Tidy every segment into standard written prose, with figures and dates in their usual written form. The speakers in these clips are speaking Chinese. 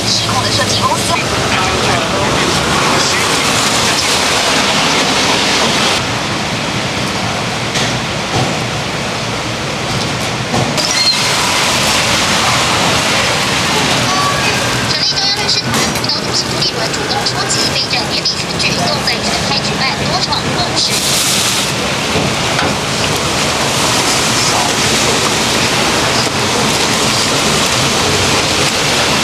失控的设计公司。成立中央律师团，国民党主席朱立伦主动出击备战年底选举，更在全台举办多场公示。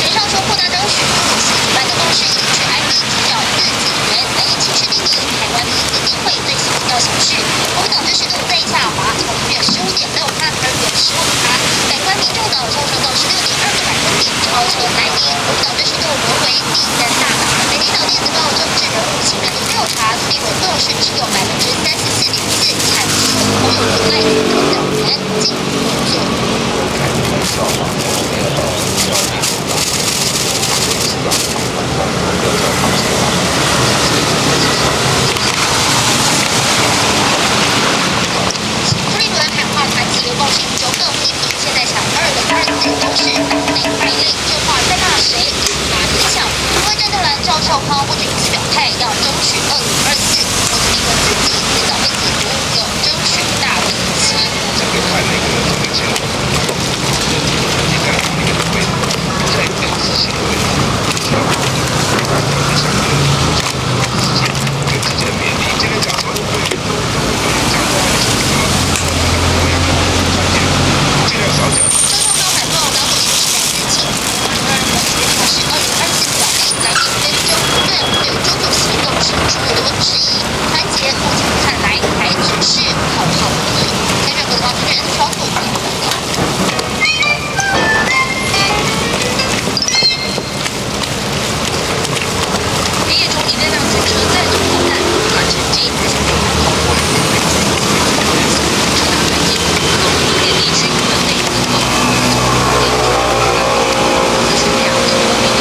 陈上说扩大争取，主席举办的公示以全案例主角4几元来70厘米台湾民基金会最新民调显示，国民党支持度在下滑，从1月15.6%、2月15%，反观民众党上升到16.2个百分点，超车蓝营，国民党支持度沦为第3大党。北京岛电子报政治人物信任度调查，朱立伦更是只有34.4%，惨输侯友宜、赖清德等人，进一步作。朱立伦喊话团体流动性就更批评，现在抢204都是党内败类，这话在骂谁？骂影响。除了战斗蓝赵少康不止一次表态要争取2024，朱立伦自己也早被解读有争取大的预期。这个快的一个这个结果，应该那个会在更仔细的会这个讲什么？讲尽量少讲。周汤高喊话，党主席是两字经，他是2024表内蓝营跟中院对中主席更是诸多质疑，团结目前看来还只是口号而已。前任国防主任双股报道。黑夜中，一辆军车载着炮弹不断前进，在向北方通过。车大推进，各部地地区分类自动。资讯量和民众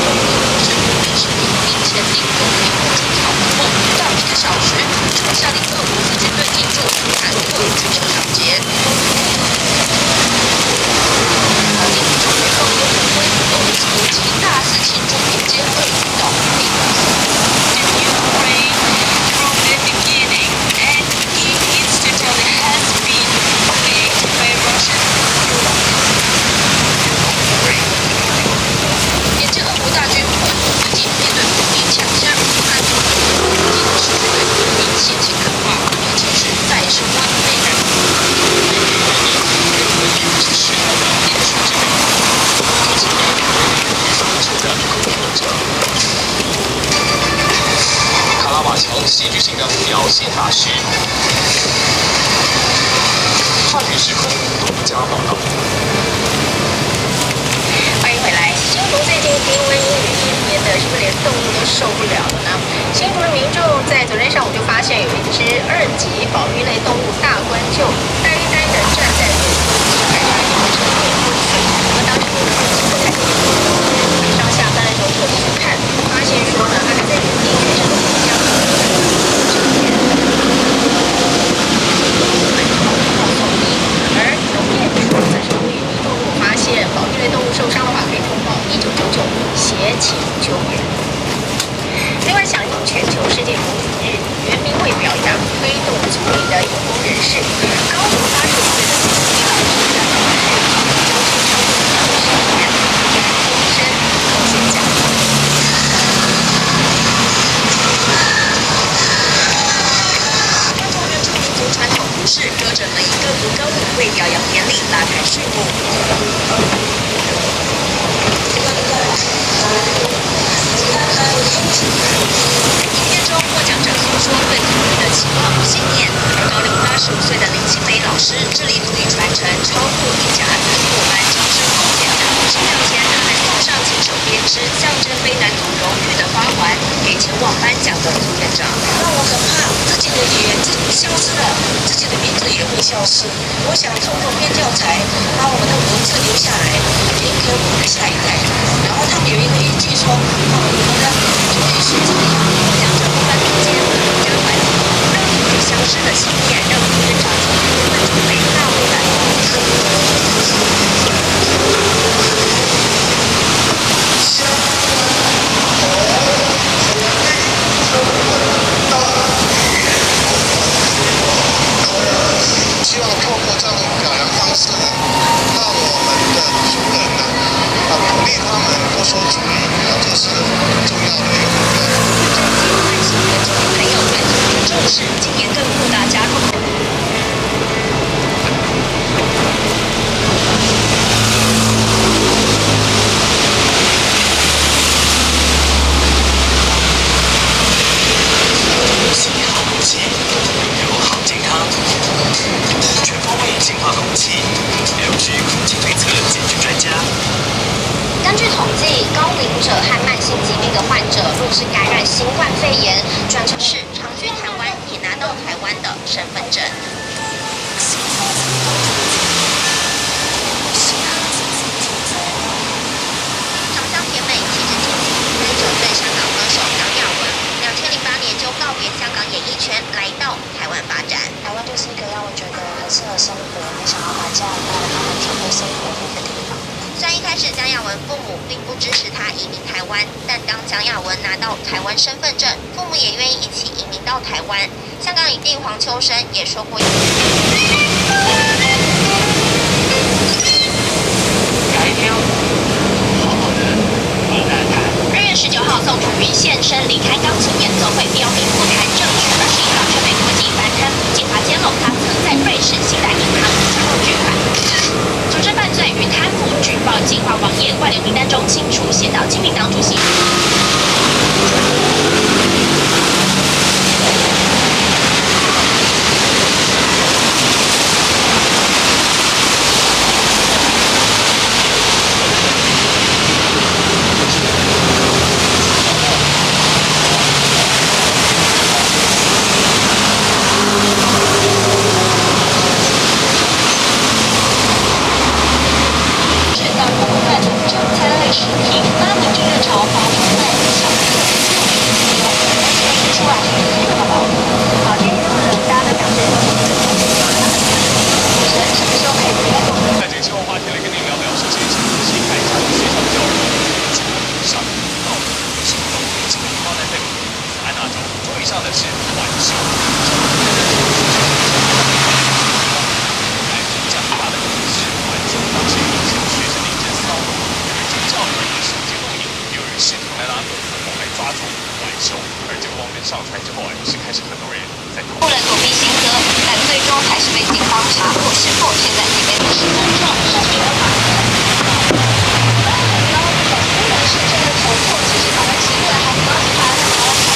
是视频并签订和平互助条约后，不到1个小时，除下令俄罗斯军队进驻，坦克军车上街。好景不长，更多人恢复俄罗斯国旗，大肆庆祝民间恶意岛内。眼见俄国大军恢复推进，面对普丁强下，安全保障国际的世界对普丁现形刻画，尤其是再生万倍感。卡拉瓦乔戏剧性的表现大师。跨越时空独家报道。欢迎回来。新竹最近低温阴雨连绵的，是不是连动物都受不了了呢？新竹的民众在昨天上午就发现有一只2级保育类动物大关救，呆呆的站在路中间，还差一点被车碾过去。那当时路上几个太多上下班的时候特地去看，发现说呢，它还在原地全身都是僵硬的，这边送医。而农业署则是呼吁民众如果发现保育类动物受伤的话，可以通报1999协勤救援。另外，响应全球世界母语日，原民会表扬推动族语的有功人士。高龄85岁的祖籍老师在表示，教学超过50年，终身高学奖。中国原住民族传统服饰歌者们以各族歌舞为表扬典礼拉开序幕。影片中，获奖者诉说对族语的期望与信念，而高龄85岁的林清美老师致力族语传承超过1甲子过班招生贡献。售票前，他还送上亲手编织象征卑南族荣誉的花环给前往颁奖的族院长。那我很怕自己的语言消失了，自己的名字也会消失。我想通过编教材，把我们的文字留下来，留给我们的下一代。然后他们有一个依据说，我们的族语是怎么样。两者不分民间，加怀了让族语消失的信念，让族院长从部分准备大未来。是今年更扩大加控。吸好空气，有好健康，全方位净化空气，LG空气对策解决专家。根据统计，高龄者和慢性疾病的患者，若是感染新冠肺炎，转成是长居台湾也拿到台湾的身份证。长江甜美气质清新，39岁香港歌手张亚文，2008年就告别香港演艺圈，来到台湾发展。台湾就是一个让我觉得很适合生活，没想到把家人带来他们体会生活的一个地方。虽然一开始江亚文父母并不支持他移民台湾，但当江亚文拿到台湾身份证，父母也愿意一起移民到台湾。香港影帝黄秋生也说过，改掉，好好的，你来谈。2月19号，宋楚瑜现身离开钢琴演奏会，标明不谈政治，而是以保全美国籍反贪腐计划揭露他曾在瑞士信贷银行加入巨款，组织犯罪与贪腐举报计划网页外流名单中清楚写到亲民党主席。上台之后是开始很多人在讨论。为了躲避刑责，但最终还是被警方查获是否现在这边的身份证是非法。然后这个是这个头破，其实好像现在还不要去查他好像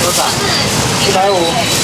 多少？150。